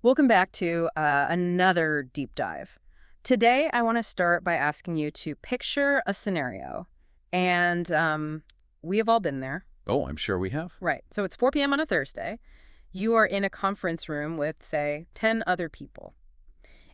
Welcome back to another deep dive. Today, I want to start by asking you to picture a scenario. And we have all been there. Oh, I'm sure we have. Right. So it's 4 p.m. on a Thursday. You are in a conference room with, say, 10 other people.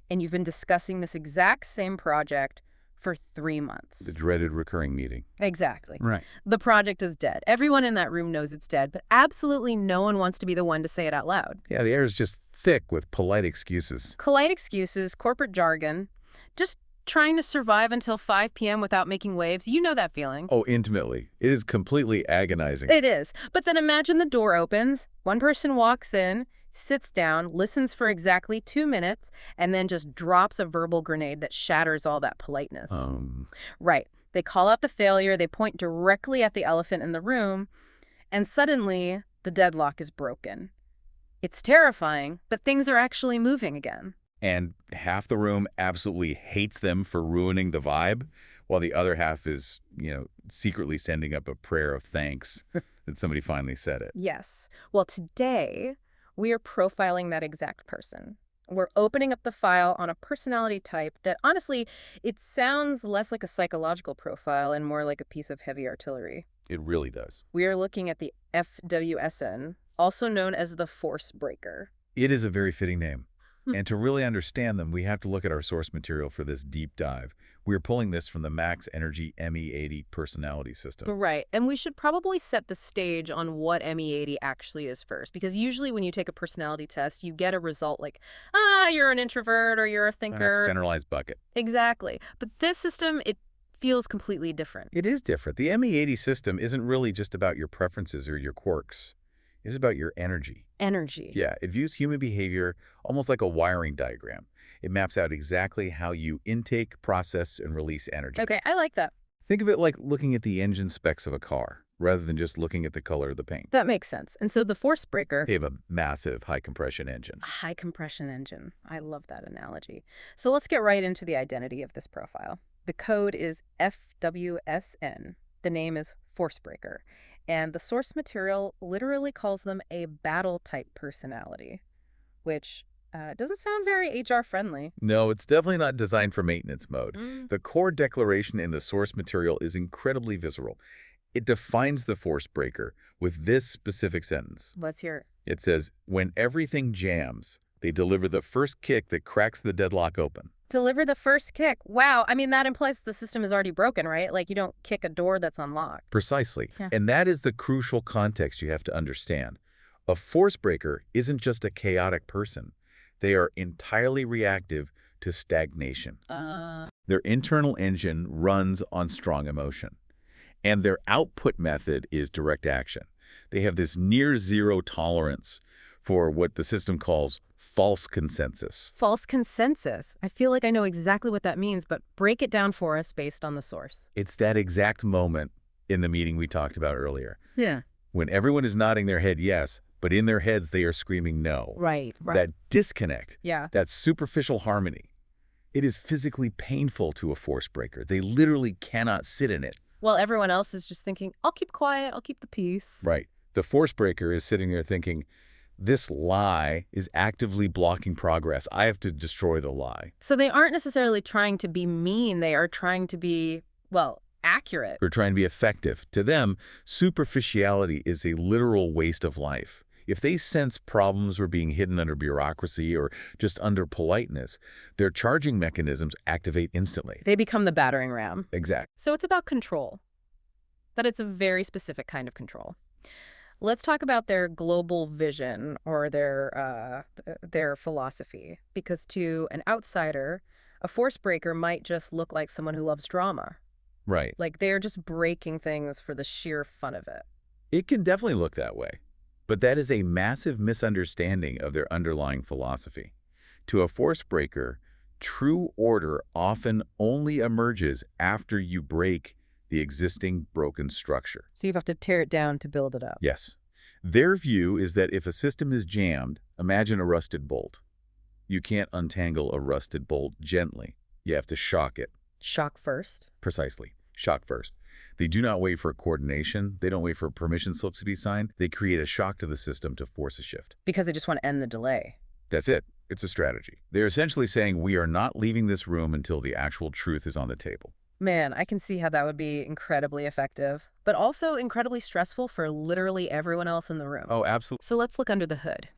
And you've been discussing this exact same project for 3 months. The dreaded recurring meeting. Exactly. Right. The project is dead. Everyone in that room knows it's dead, but absolutely no one wants to be the one to say it out loud. Yeah, the air is just thick with polite excuses. Polite excuses, corporate jargon, just trying to survive until 5 p.m. without making waves. You know that feeling. Oh, intimately. It is completely agonizing. It is. But then imagine the door opens, one person walks in, sits down, listens for exactly 2 minutes, and then just drops a verbal grenade that shatters all that politeness. Right. They call out the failure, they point directly at the elephant in the room, and suddenly the deadlock is broken. It's terrifying, but things are actually moving again. And half the room absolutely hates them for ruining the vibe, while the other half is, secretly sending up a prayer of thanks that somebody finally said it. Yes. Well, today, we are profiling that exact person. We're opening up the file on a personality type that, honestly, it sounds less like a psychological profile and more like a piece of heavy artillery. It really does. We are looking at the FWSN, also known as the force breaker. It is a very fitting name. And to really understand them, we have to look at our source material for this deep dive. We're pulling this from the Max Energy ME80 personality system. Right. And we should probably set the stage on what ME80 actually is first. Because usually when you take a personality test, you get a result like, you're an introvert or you're a thinker. Generalized bucket. Exactly. But this system, it feels completely different. It is different. The ME80 system isn't really just about your preferences or your quirks. It's about your energy. Energy. Yeah, it views human behavior almost like a wiring diagram. It maps out exactly how you intake, process, and release energy. Okay, I like that. Think of it like looking at the engine specs of a car, rather than just looking at the color of the paint. That makes sense. And so the force breaker... They have a massive high-compression engine. A high-compression engine. I love that analogy. So let's get right into the identity of this profile. The code is FWSN. The name is force breaker. And the source material literally calls them a battle-type personality, which doesn't sound very HR-friendly. No, it's definitely not designed for maintenance mode. The core declaration in the source material is incredibly visceral. It defines the force breaker with this specific sentence. Let's hear it. It says, when everything jams, they deliver the first kick that cracks the deadlock open. Deliver the first kick. Wow. I mean, that implies the system is already broken, right? Like you don't kick a door that's unlocked. Precisely. Yeah. And that is the crucial context you have to understand. A force breaker isn't just a chaotic person. They are entirely reactive to stagnation. Their internal engine runs on strong emotion. And their output method is direct action. They have this near zero tolerance for what the system calls false consensus. False consensus. I feel like I know exactly what that means, but break it down for us based on the source. It's that exact moment in the meeting we talked about earlier. Yeah. When everyone is nodding their head yes, but in their heads they are screaming no. Right. That disconnect, yeah. that superficial harmony, it is physically painful to a force breaker. They literally cannot sit in it. Well, everyone else is just thinking, I'll keep quiet, I'll keep the peace. Right. The force breaker is sitting there thinking, this lie is actively blocking progress. I have to destroy the lie. So they aren't necessarily trying to be mean. They are trying to be, well, accurate. They're trying to be effective. To them, superficiality is a literal waste of life. If they sense problems were being hidden under bureaucracy or just under politeness, their charging mechanisms activate instantly. They become the battering ram. Exactly. So it's about control. But it's a very specific kind of control. Let's talk about their global vision or their philosophy, because to an outsider, a force breaker might just look like someone who loves drama. Right. Like they're just breaking things for the sheer fun of it. It can definitely look that way, but that is a massive misunderstanding of their underlying philosophy. To a force breaker, true order often only emerges after you break the existing broken structure. So you have to tear it down to build it up. Yes. Their view is that if a system is jammed, imagine a rusted bolt. You can't untangle a rusted bolt gently. You have to shock it. Shock first? Precisely. Shock first. They do not wait for coordination. They don't wait for permission slips to be signed. They create a shock to the system to force a shift. Because they just want to end the delay. That's it. It's a strategy. They're essentially saying we are not leaving this room until the actual truth is on the table. Man, I can see how that would be incredibly effective, but also incredibly stressful for literally everyone else in the room. Oh, absolutely. So let's look under the hood.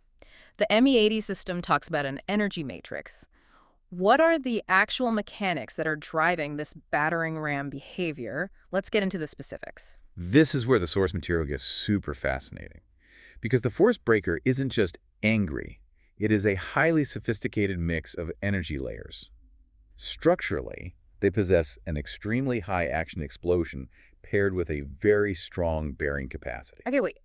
The ME80 system talks about an energy matrix. What are the actual mechanics that are driving this battering ram behavior? Let's get into the specifics. This is where the source material gets super fascinating. Because the force breaker isn't just angry. It is a highly sophisticated mix of energy layers. Structurally, they possess an extremely high action explosion paired with a very strong bearing capacity. Okay, wait.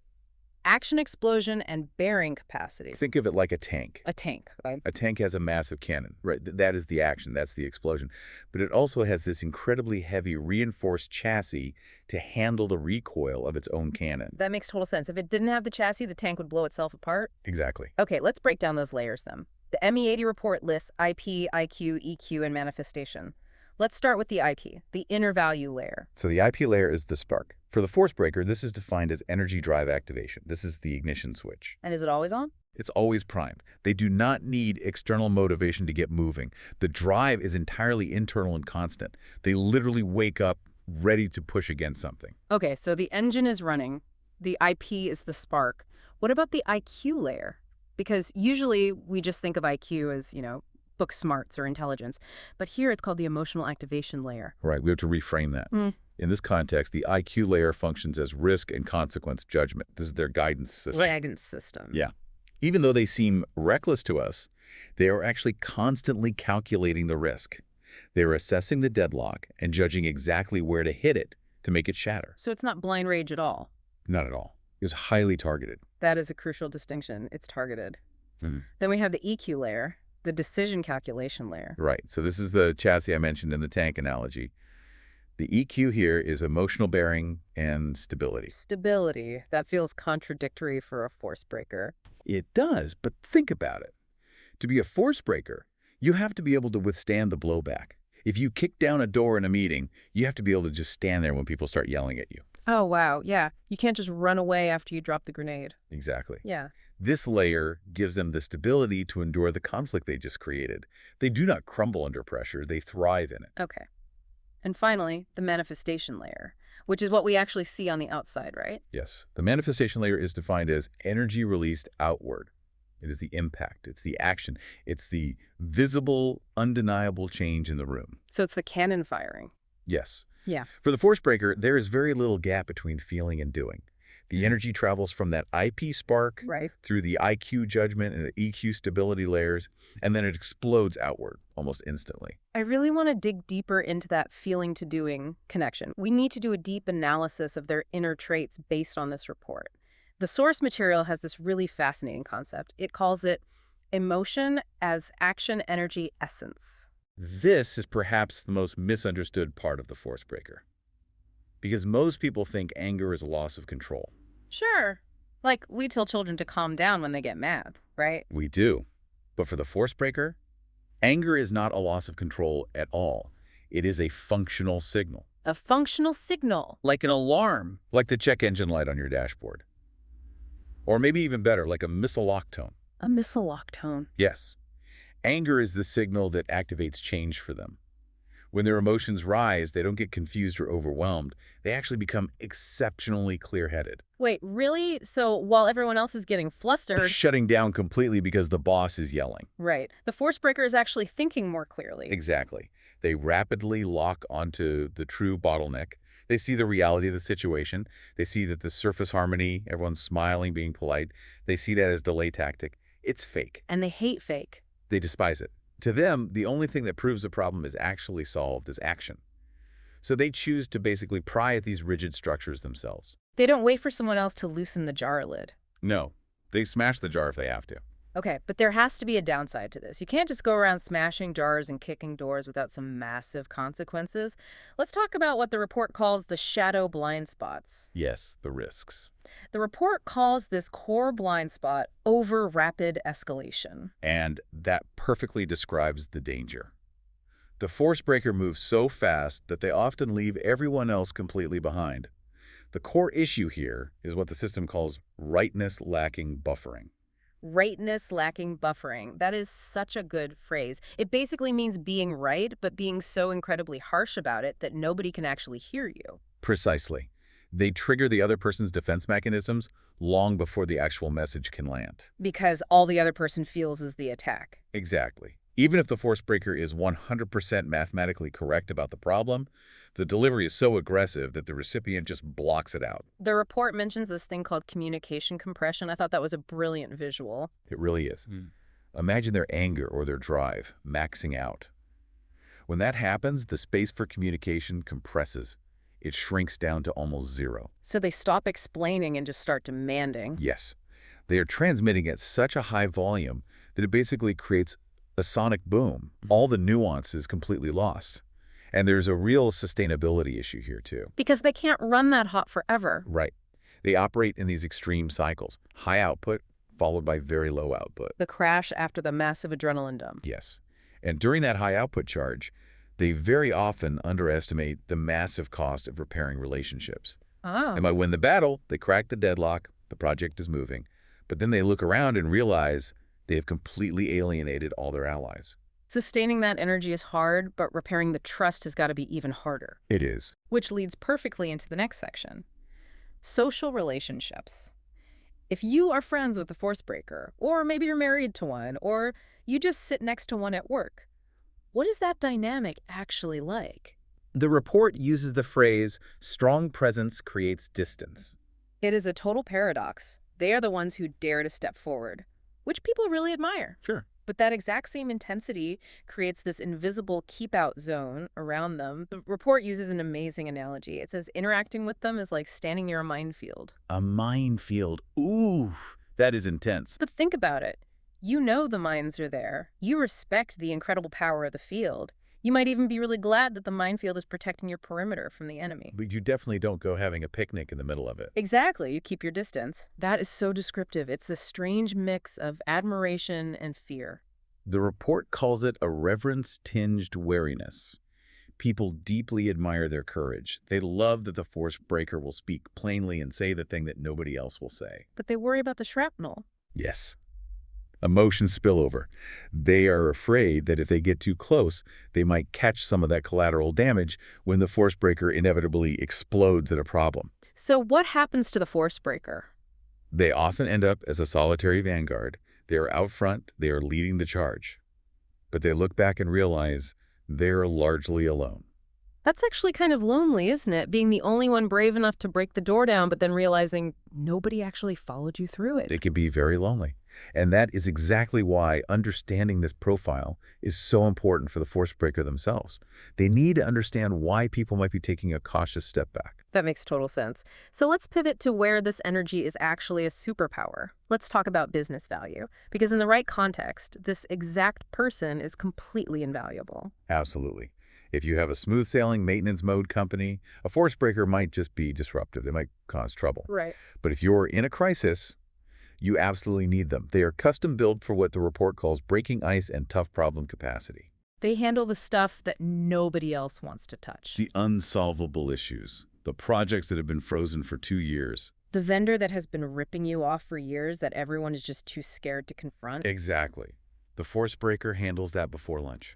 Action explosion and bearing capacity. Think of it like a tank. A tank, right? A tank has a massive cannon, right? That is the action, that's the explosion. But it also has this incredibly heavy reinforced chassis to handle the recoil of its own cannon. That makes total sense. If it didn't have the chassis, the tank would blow itself apart. Exactly. Okay, let's break down those layers then. The ME80 report lists IP, IQ, EQ, and manifestation. Let's start with the IP, the inner value layer. So the IP layer is the spark. For the force breaker, this is defined as energy drive activation. This is the ignition switch. And is it always on? It's always primed. They do not need external motivation to get moving. The drive is entirely internal and constant. They literally wake up ready to push against something. Okay, so the engine is running. The IP is the spark. What about the IQ layer? Because usually we just think of IQ as, book smarts or intelligence. But here it's called the emotional activation layer. Right, we have to reframe that. In this context, the IQ layer functions as risk and consequence judgment. This is their guidance system. Guidance system. Yeah. Even though they seem reckless to us, they are actually constantly calculating the risk. They are assessing the deadlock and judging exactly where to hit it to make it shatter. So it's not blind rage at all? Not at all. It was highly targeted. That is a crucial distinction. It's targeted. Then we have the EQ layer, the decision calculation layer. Right. So this is the chassis I mentioned in the tank analogy. The EQ here is emotional bearing and stability. Stability. That feels contradictory for a force breaker. It does, but think about it. To be a force breaker, you have to be able to withstand the blowback. If you kick down a door in a meeting, you have to be able to just stand there when people start yelling at you. Oh, wow. Yeah. You can't just run away after you drop the grenade. Exactly. Yeah. This layer gives them the stability to endure the conflict they just created. They do not crumble under pressure. They thrive in it. Okay. And finally, the manifestation layer, which is what we actually see on the outside, right? Yes. The manifestation layer is defined as energy released outward. It is the impact. It's the action. It's the visible, undeniable change in the room. So it's the cannon firing. Yes. Yeah. For the force breaker, there is very little gap between feeling and doing. The energy travels from that IP spark through the IQ judgment and the EQ stability layers, and then it explodes outward almost instantly. I really want to dig deeper into that feeling to doing connection. We need to do a deep analysis of their inner traits based on this report. The source material has this really fascinating concept. It calls it emotion as action energy essence. This is perhaps the most misunderstood part of the force breaker. Because most people think anger is a loss of control. Sure. Like, we tell children to calm down when they get mad, right? We do. But for the force breaker, anger is not a loss of control at all. It is a functional signal. A functional signal. Like an alarm. Like the check engine light on your dashboard. Or maybe even better, like a missile lock tone. A missile lock tone. Yes. Anger is the signal that activates change for them. When their emotions rise, they don't get confused or overwhelmed. They actually become exceptionally clear-headed. Wait, really? So while everyone else is getting flustered... Shutting down completely because the boss is yelling. Right. The force breaker is actually thinking more clearly. Exactly. They rapidly lock onto the true bottleneck. They see the reality of the situation. They see that the surface harmony, everyone's smiling, being polite. They see that as delay tactic. It's fake. And they hate fake. They despise it. To them, the only thing that proves the problem is actually solved is action. So they choose to basically pry at these rigid structures themselves. They don't wait for someone else to loosen the jar lid. No, they smash the jar if they have to. Okay, but there has to be a downside to this. You can't just go around smashing jars and kicking doors without some massive consequences. Let's talk about what the report calls the shadow blind spots. Yes, the risks. The report calls this core blind spot over rapid escalation. And that perfectly describes the danger. The force breaker moves so fast that they often leave everyone else completely behind. The core issue here is what the system calls rightness lacking buffering. Rightness lacking buffering. That is such a good phrase. It basically means being right, but being so incredibly harsh about it that nobody can actually hear you. Precisely. They trigger the other person's defense mechanisms long before the actual message can land. Because all the other person feels is the attack. Exactly. Even if the force breaker is 100% mathematically correct about the problem, the delivery is so aggressive that the recipient just blocks it out. The report mentions this thing called communication compression. I thought that was a brilliant visual. It really is. Imagine their anger or their drive maxing out. When that happens, the space for communication compresses. It shrinks down to almost zero. So they stop explaining and just start demanding. Yes. They are transmitting at such a high volume that it basically creates a sonic boom. All the nuance is completely lost. And there's a real sustainability issue here, too. Because they can't run that hot forever. Right. They operate in these extreme cycles. High output, followed by very low output. The crash after the massive adrenaline dump. Yes. And during that high output charge, they very often underestimate the massive cost of repairing relationships. Oh. They might win the battle, they crack the deadlock, the project is moving. But then they look around and realize they have completely alienated all their allies. Sustaining that energy is hard, but repairing the trust has got to be even harder. It is. Which leads perfectly into the next section. Social relationships. If you are friends with a force breaker, or maybe you're married to one, or you just sit next to one at work, what is that dynamic actually like? The report uses the phrase, strong presence creates distance. It is a total paradox. They are the ones who dare to step forward, which people really admire. Sure. But that exact same intensity creates this invisible keep-out zone around them. The report uses an amazing analogy. It says interacting with them is like standing near a minefield. A minefield. Ooh, that is intense. But think about it. You know the mines are there. You respect the incredible power of the field. You might even be really glad that the minefield is protecting your perimeter from the enemy. But you definitely don't go having a picnic in the middle of it. Exactly. You keep your distance. That is so descriptive. It's this strange mix of admiration and fear. The report calls it a reverence-tinged wariness. People deeply admire their courage. They love that the force breaker will speak plainly and say the thing that nobody else will say. But they worry about the shrapnel. Yes. Emotion spillover. They are afraid that if they get too close, they might catch some of that collateral damage when the force breaker inevitably explodes at a problem. So what happens to the force breaker? They often end up as a solitary vanguard. They are out front, they are leading the charge. But they look back and realize they're largely alone. That's actually kind of lonely, isn't it? Being the only one brave enough to break the door down, but then realizing nobody actually followed you through it. It can be very lonely. And that is exactly why understanding this profile is so important for the force breaker themselves. They need to understand why people might be taking a cautious step back. That makes total sense. So let's pivot to where this energy is actually a superpower. Let's talk about business value. Because in the right context, this exact person is completely invaluable. Absolutely. If you have a smooth sailing maintenance mode company, a force breaker might just be disruptive. They might cause trouble. Right. But if you're in a crisis, you absolutely need them. They are custom built for what the report calls breaking ice and tough problem capacity. They handle the stuff that nobody else wants to touch. The unsolvable issues, the projects that have been frozen for 2 years. The vendor that has been ripping you off for years that everyone is just too scared to confront. Exactly. The force breaker handles that before lunch.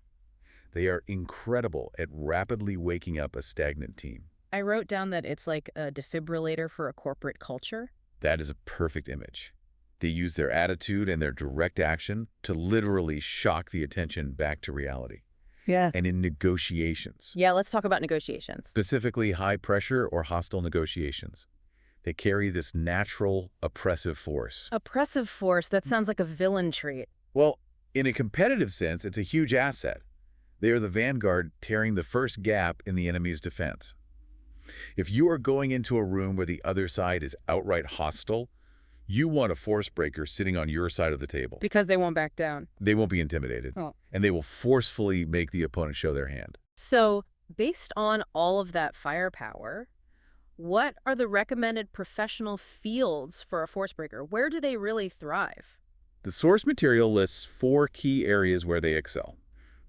They are incredible at rapidly waking up a stagnant team. I wrote down that it's like a defibrillator for a corporate culture. That is a perfect image. They use their attitude and their direct action to literally shock the attention back to reality. Yeah. And in negotiations, Yeah, let's talk about negotiations. specifically high pressure or hostile negotiations, they carry this natural oppressive force. Oppressive force, that sounds like a villain trait. Well, in a competitive sense, it's a huge asset. They are the vanguard tearing the first gap in the enemy's defense. If you are going into a room where the other side is outright hostile, you want a force breaker sitting on your side of the table. Because they won't back down. They won't be intimidated, Oh. and they will forcefully make the opponent show their hand. So, based on all of that firepower, what are the recommended professional fields for a force breaker? Where do they really thrive? The source material lists 4 key areas where they excel.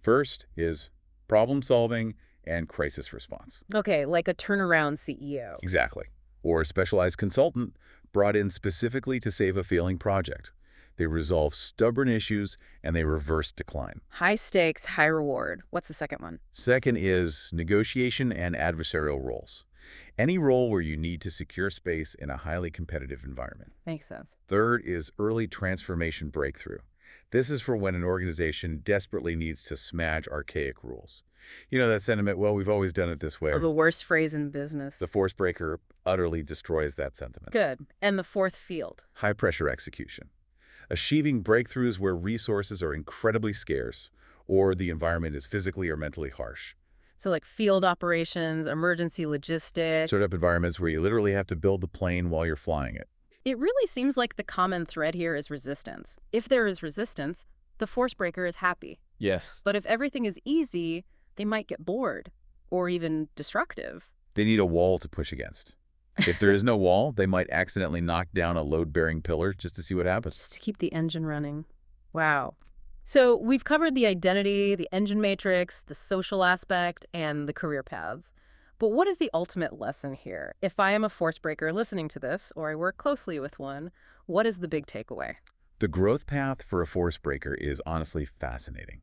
First is problem solving and crisis response. Okay, like a turnaround CEO. Exactly. Or a specialized consultant brought in specifically to save a failing project. They resolve stubborn issues, and they reverse decline. High stakes, high reward. What's the second one? Second is negotiation and adversarial roles. Any role where you need to secure space in a highly competitive environment. Makes sense. Third is early transformation breakthrough. This is for when an organization desperately needs to smash archaic rules. You know that sentiment, well, we've always done it this way. Oh, the worst phrase in business. The force breaker utterly destroys that sentiment. Good. And the fourth field? High-pressure execution. Achieving breakthroughs where resources are incredibly scarce or the environment is physically or mentally harsh. So like field operations, emergency logistics. Startup environments where you literally have to build the plane while you're flying it. It really seems like the common thread here is resistance. If there is resistance, the force breaker is happy. Yes. But if everything is easy, they might get bored or even destructive. They need a wall to push against. If there is no wall, they might accidentally knock down a load-bearing pillar just to see what happens. Just to keep the engine running. Wow. So we've covered the identity, the engine matrix, the social aspect, and the career paths. But what is the ultimate lesson here? If I am a force breaker listening to this, or I work closely with one, what is the big takeaway? The growth path for a force breaker is honestly fascinating.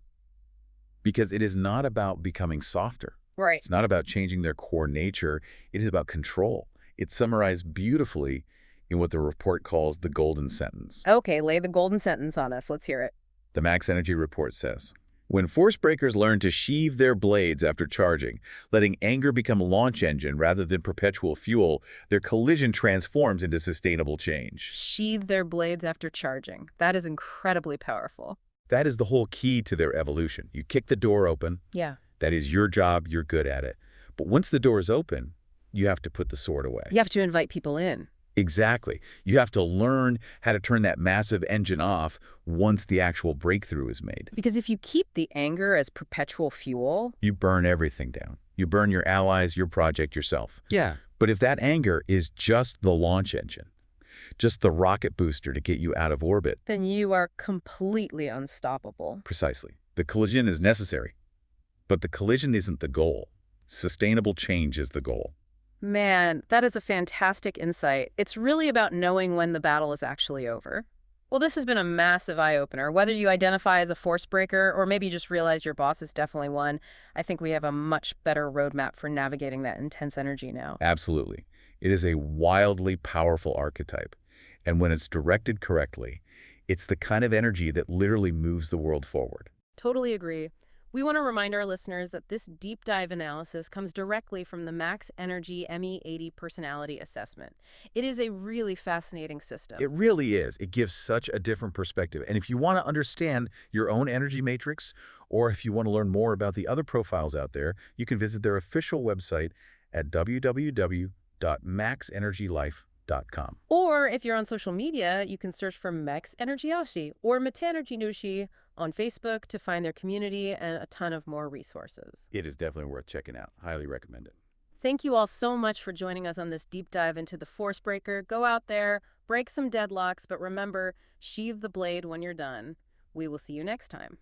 Because it is not about becoming softer. Right. It's not about changing their core nature. It is about control. It's summarized beautifully in what the report calls the golden sentence. Okay, lay the golden sentence on us. Let's hear it. The Max Energy report says, when force breakers learn to sheathe their blades after charging, letting anger become a launch engine rather than perpetual fuel, their collision transforms into sustainable change. Sheathe their blades after charging. That is incredibly powerful. That is the whole key to their evolution. You kick the door open. Yeah. That is your job. You're good at it. But once the door is open, you have to put the sword away. You have to invite people in. Exactly. You have to learn how to turn that massive engine off once the actual breakthrough is made. Because if you keep the anger as perpetual fuel... You burn everything down. You burn your allies, your project, yourself. Yeah. But if that anger is just the launch engine, just the rocket booster to get you out of orbit... Then you are completely unstoppable. Precisely. The collision is necessary. But the collision isn't the goal. Sustainable change is the goal. Man, that is a fantastic insight. It's really about knowing when the battle is actually over. Well, this has been a massive eye-opener. Whether you identify as a force breaker or maybe just realize your boss is definitely one, I think we have a much better roadmap for navigating that intense energy now. Absolutely. It is a wildly powerful archetype. And when it's directed correctly, it's the kind of energy that literally moves the world forward. Totally agree. We want to remind our listeners that this deep dive analysis comes directly from the Max Energy ME80 personality assessment. It is a really fascinating system. It really is. It gives such a different perspective. And if you want to understand your own energy matrix, or if you want to learn more about the other profiles out there, you can visit their official website at www.maxenergylife.com. Or if you're on social media, you can search for Max Energy Ashi or Metanergy Nushi on Facebook to find their community and a ton of more resources. It is definitely worth checking out. Highly recommend it. Thank you all so much for joining us on this deep dive into the force breaker. Go out there, break some deadlocks, but remember, sheathe the blade when you're done. We will see you next time.